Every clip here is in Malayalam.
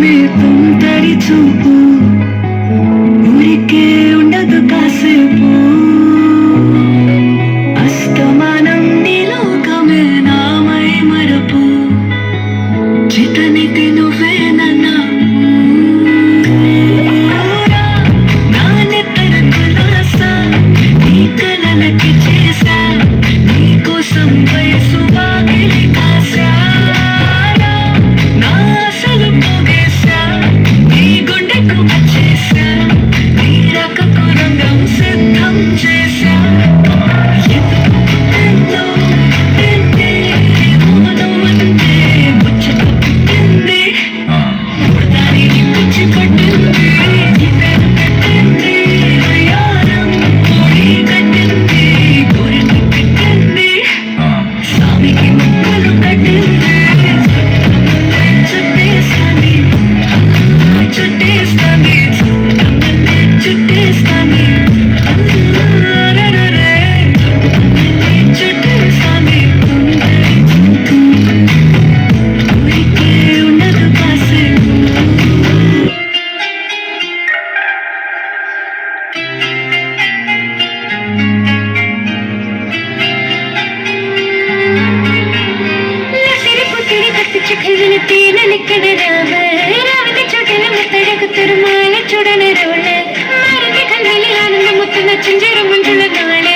క్షణమే తుంటరి చూపు ఊరికే ఉండదు కాసేపు అస్తమానం నీ లోకమే నామై మరపు చితనితి నువ్వే నన్నా నా నెత్తర కులాసా నీ కలలకి చేసా నీ కోసం వయసు వాకిలి కాసా నా అసలు పోగేసా నీ గుండెకు వచ్చేసా నీ రకకు రంగం సిద్ధం చేసా ఎందుకు పుట్టిందో పుట్టింది మౌనం అంటే ముచ్చట పుట్టింది దానికి పిచ్చి పట్టింది నీ పేరు పెట్టింది వయ్యారం కోడి కట్టింది గోరెని పెట్టింది స్వామికి ముక్కలు కట్టింది చుట్టేస్తాంది చుట్టేస్తాంది చుట్టేస్తాంది చుట్టేస్తాంది ఊరికే ఉండదు కాసేపు పుట్టిడి కత్తిచ్చు ఖజన తీనలిక్కడి రావిని చోటల ముత్తడకు తిరుమాల చూడని రోళ మారుతి కన్నలి ఆనంద ముత్తన చింజర మంజుల నాళ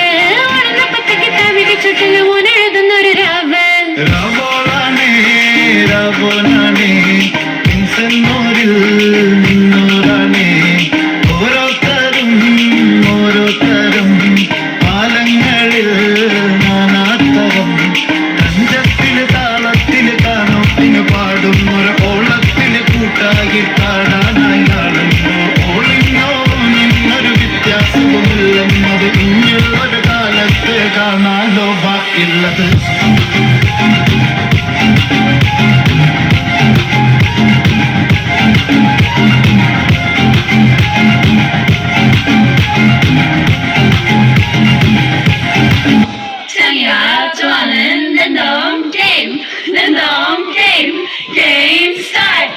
వరణ పತ್ತಕ್ಕೆ ತಾವಿಗೆ ಚೊಟ್ಟಲ ಓನೆಳೆದೊಂದೊರು ರಾವ രാവോളാണേ രാവോളാണേ ഇൻസന്നോരിൽ നിന്നോരാണേ ഓരോരുത്തരും ഓരോരുത്തരും പാലങ്ങളിൽ നാനാത്തരം കഞ്ചത്തില് താളത്തില് താനൊപ്പിന് പാടും ഒരു ഓളത്തില് കൂട്ടാകി പാടാനായി ആളുന്നു ഓളിന്നോ നിന്നൊരു വ്യത്യാസവുമില്ലെന്നത് ഇനിയുള്ളൊരു കാലത്ത് കാണാലോ ബാക്കിയുള്ളത് Game start.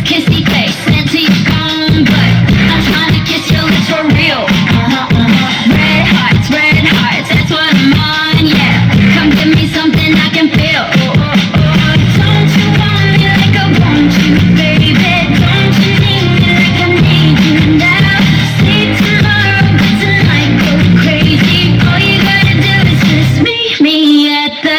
Kissy face, sent to your phone, but I'm trying to kiss your lips for real. Red hearts, that's what I'm on, yeah. Come give me something I can feel. Don't you want me like I want you, baby? Don't you need me like I need you now? See tomorrow, but tonight go crazy. All you gotta do is just meet me at the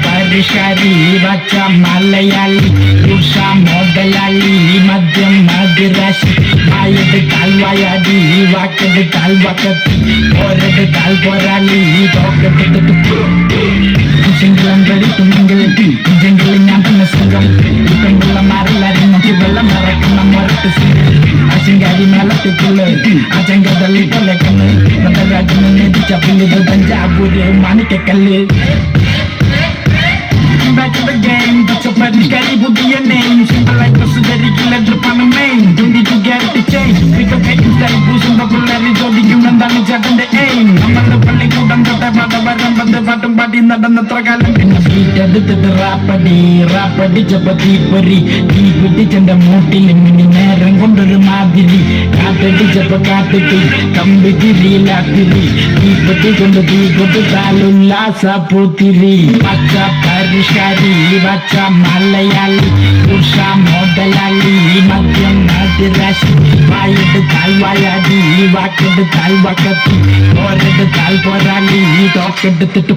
പരിഷാരി വച്ച മലയാളി ഉഷ മുതലാളി മദ്യം മദിരാശി വായെടുത്താൽ വയാടി വാക്കെടുത്താൽ വക്കത്തി ഒരെടുത്താൽ പോരാളി തോക്കെടുത്തിട്ട് കുശെങ്കിലും വെളിക്കുമെങ്കിലെത്തി കുശെങ്കിലും ഞാൻ തന്നെ സുഖം പെൺപിള്ള മാറില്ലാരും നോക്കി വെള്ളം മറക്കുന്ന മറത്ത് അശങ്കാരി മേളത്തിട്ടുള്ള അചങ്കതള്ളി പോലെ കണ്ണ് മതരാജന് നെതിച്ച പിന്നിത് Thanjavur Manikyakkallu Back in the game, but your buddy karibu dia name. Simple like the sudari killer drip on the main. Don't need to get the change. Pick up eight style pushing the pulari jodi human dan jagan the aim. Namal palli kudam kata bada baram bada batum badi nadana tragalam. Beat the rapadi jabati pari. Di chanda moti limini nerang kondoru madiri. Katadi jabakatati kambi diri latiri. Di kondu talulla saputiri. Pacha പരിഷാരി വച്ച മലയാളി ഉഷ മുതലാളി മദ്യം മദിരാശി വായെടുത്താൽ വയാടി വാക്കെടുത്താൽ വക്കത്തി ഒരെടുത്താൽ പോരാളി തോക്കെടുത്തിട്ട്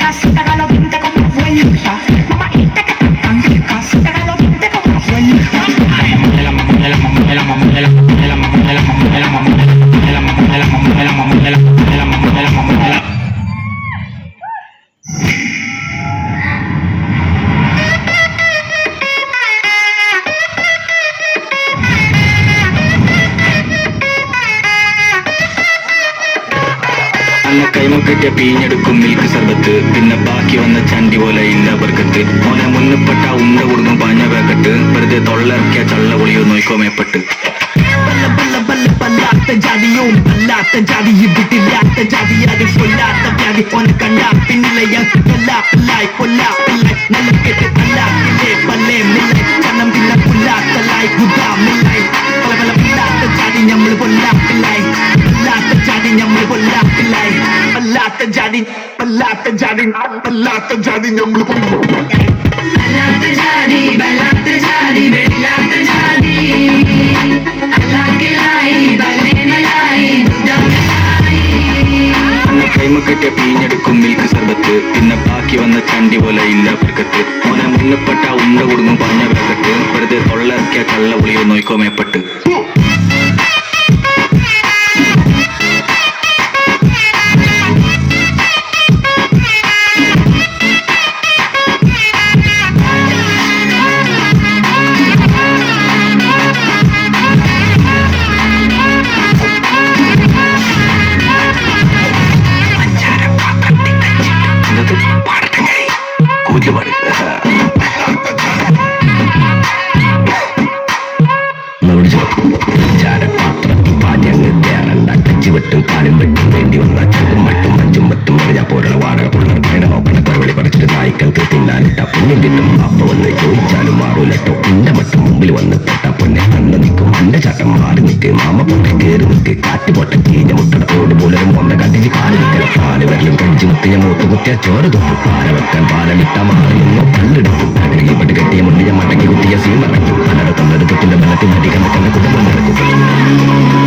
casi te haga los dientes como abuelita. Mamaita que tan tan rica, si te haga los dientes como abuelita. അന്ന കൈമക്കിട്ടിയ പീഞ്ഞെടുക്കും മിൽക്ക് സർബത്ത് പിന്നെ ബാക്കി വന്ന ചണ്ടി പോലെ ഇല്ല ബർക്കത്ത് മോനെ മുന്നപ്പെട്ട ഉണ്ട കൊടുക്കും പാഞ്ഞ പാക്കറ്റ് വെറുതെ തൊള്ളയിറക്കിയ ചള്ള പൊളിയോ നോക്കോ മേപ്പെട്ട് ബല്ലാത്ത ജാതിയും ബല്ലാത്ത ജാതി ഇവിടില്ലാത്ത ജാതി അത് കൊല്ലാത്ത വ്യാധി ഓനെ കണ്ട പിന്നിലയാൽ കൊല്ലാപ്പില്ലായി കൊല്ലാപ്പില്ലായി നിലക്കെട്ട് അല്ലാത്തില്ലേ പല്ലേ മില്ലായി കണ്ണം പിന്നെ കൊല്ലാത്തലായി ഗുദാമില്ലായി പല പല ബല്ലാത്ത ജാതി ഞമ്മള് കൊല്ലാപ്പില്ലായി ബല്ലാത്ത ജാതി ഞമ്മള് കൊല്ലാപ്പില്ലായി ജാതി അല്ലാത്ത ജാതി ഞമ്മള് അല്ലാത്ത ജാതി വല്ലാത്ത ജാതി വെള്ളാത്ത ജാതി അല്ലാക്കിലായി ബലേമലായി കൈമ കെട്ടിയ പീഞ്ഞെടുക്കും മിൽക്ക് സർബത്ത് പിന്നെ ബാക്കി വന്ന ചണ്ടി പോലെ ഇല്ല ബർക്കത്ത് മോനെ മുന്നപ്പെട്ട ഉണ്ട കൊടുങ്ങും പാഞ്ഞ വേഗത്ത് വെറുതെ തൊള്ളയിറക്കിയ കള്ള പുളിയോ നോയിക്കോ മേപ്പെട്ട് വെട്ടും കാലും വെട്ടും വേണ്ടി വന്ന ചുറ്റും മട്ടും മഞ്ചും മറ്റും മറിഞ്ഞ പോലുള്ള വാടക പുള്ളർ പേട നോക്കണ കറുവളി പറിച്ചിട്ട് നായ്ക്കൾക്ക് തിന്നാനിട്ട പുണ്യം കിട്ടും അപ്പ വന്ന് ചോദിച്ചാലും മാറൂലട്ടോ എന്റെ മട്ടും മുമ്പിൽ വന്ന് പെട്ട പൊന്നെ അന്ന് നിൽക്കും എന്റെ ചട്ടം മാറി നിൽക്ക് മാമ പൊട്ടെ കയറി നിൽക്ക് കാറ്റ് പൊട്ട കീഞ്ഞ മുട്ടട തോട് പോലും കൊണ്ട കട്ടിച്ച് കാല് നിൽക്കല കാല് വരലും കഞ്ചി മുത്തിയ മൂത്ത് കുത്തിയ ചോര തൊട്ടു പാല വെക്കാൻ പാലമിട്ട മാറി നിന്നോ കല്ലെടുക്കും കഴുകിപ്പെട്ട് കെട്ടിയ മുണ്ടിയ മടക്കി കുത്തിയ സീമറയ്ക്കും പലര തന്നെടുക്കത്തിന്റെ ബലത്തിൽ നടി കണ്ട കണ്ട കുടുംബം നടക്കും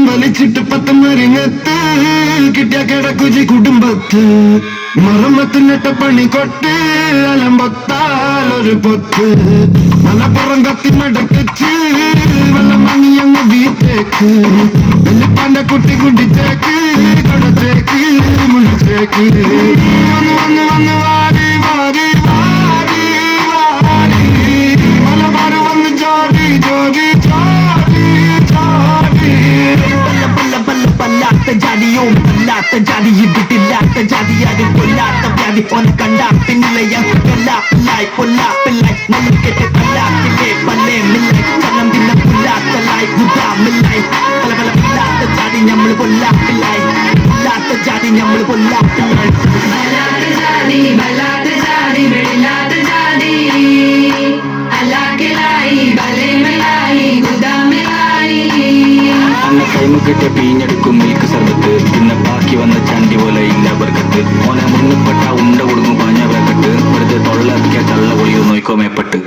വലിച്ചിട്ട് പത്തമരിങ്ങത്ത് കിട്ടിയ കിടക്കുജി കുടുംബത്ത് മറമത്തിനിട്ട പണി കൊട്ട് അലമ്പത്താലൊരു പൊത്ത് മലപ്പുറം കത്തി മടക്കിച്ച് വെള്ളം വാങ്ങി അങ്ങ് വീട്ടേക്ക് വെള്ളിപ്പാന്റെ കുട്ടി കുടിച്ചേക്ക് കൊടച്ചേക്ക് മുളിച്ചേക്ക് വന്ന് വന്ന് വന്ന് വാടി വാടി വാടി വാടി മലബാറ് വന്ന് ജോടി ജോടി ജോടി ജോടി പല്ലാത്ത ജാതിയോ അല്ലാത്ത ജാതി ഇതില്ലാത്ത ജാതി അത് കൊല്ലാത്ത വ്യാധി ഒന്ന് കണ്ട പിന്നിലയ കൊല്ലാപ്പില്ലായി കൊല്ലാപ്പില്ലായി നമുക്കെട്ട് പല്ലാത്തില്ലേ പല്ലേ മില്ലായി ചലം തിന്ന പുല്ലാത്തലായി ഗുദാമില്ലായി പല പല പില്ലാത്ത ജാതി ഞമ്മള് കൊല്ലാപ്പില്ലായി ഇല്ലാത്ത ജാതി ഞമ്മള് കൊല്ലാപ്പില്ലായി അല്ലാത്ത ജാതി വല്ലാത്ത ജാതി വെള്ളാത്ത ജാതി അല്ലാക്കിലായി ബലേമലായി ഗുദാമിലായി അന്ന കൈമ കെട്ടിയ പീഞ്ഞെടുക്കും മിൽക്ക് സർബത്ത് പിന്നെ ബാക്കി വന്ന ചണ്ടി പോലെ ഇല്ല ബർക്കത്ത് മോനെ മുന്നപ്പെട്ട ഉണ്ട കൊടുങ്ങും പാഞ്ഞ വേഗത്ത് വെറുതെ തൊള്ളയിറക്കിയ കള്ള പുളിയോ നോയിക്കോ മേപ്പെട്ട്